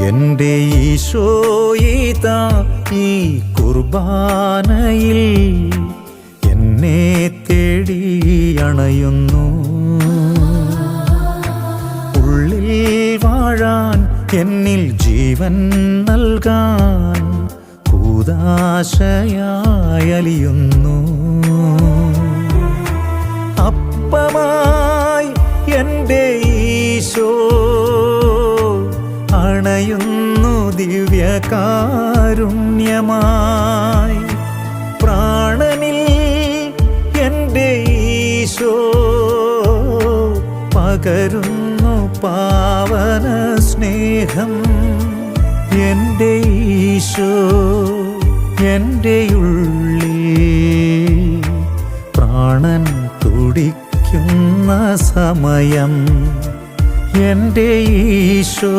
എൻ്റെ ഈശോയിതാ ഈ കുർബാനയിൽ എന്നെ തേടി അണയുന്നു. ഉള്ളിൽ വാഴാൻ എന്നിൽ ജീവൻ നൽകാൻ കൂദാശയായി അലിയുന്നു. അപ്പമായി എൻ്റെ ഈശോ അണയുന്നു ദിവ്യകാരുണ്യമായി. പ്രാണനിൽ എൻ്റെ ഈശോ പകരുന്നു പാവന സ്നേഹം. എൻ്റെ ഈശോ എൻ്റെ ഉള്ളിൽ പ്രാണൻ തുടിക്കുന്ന സമയം എൻ്റെ ഈശോ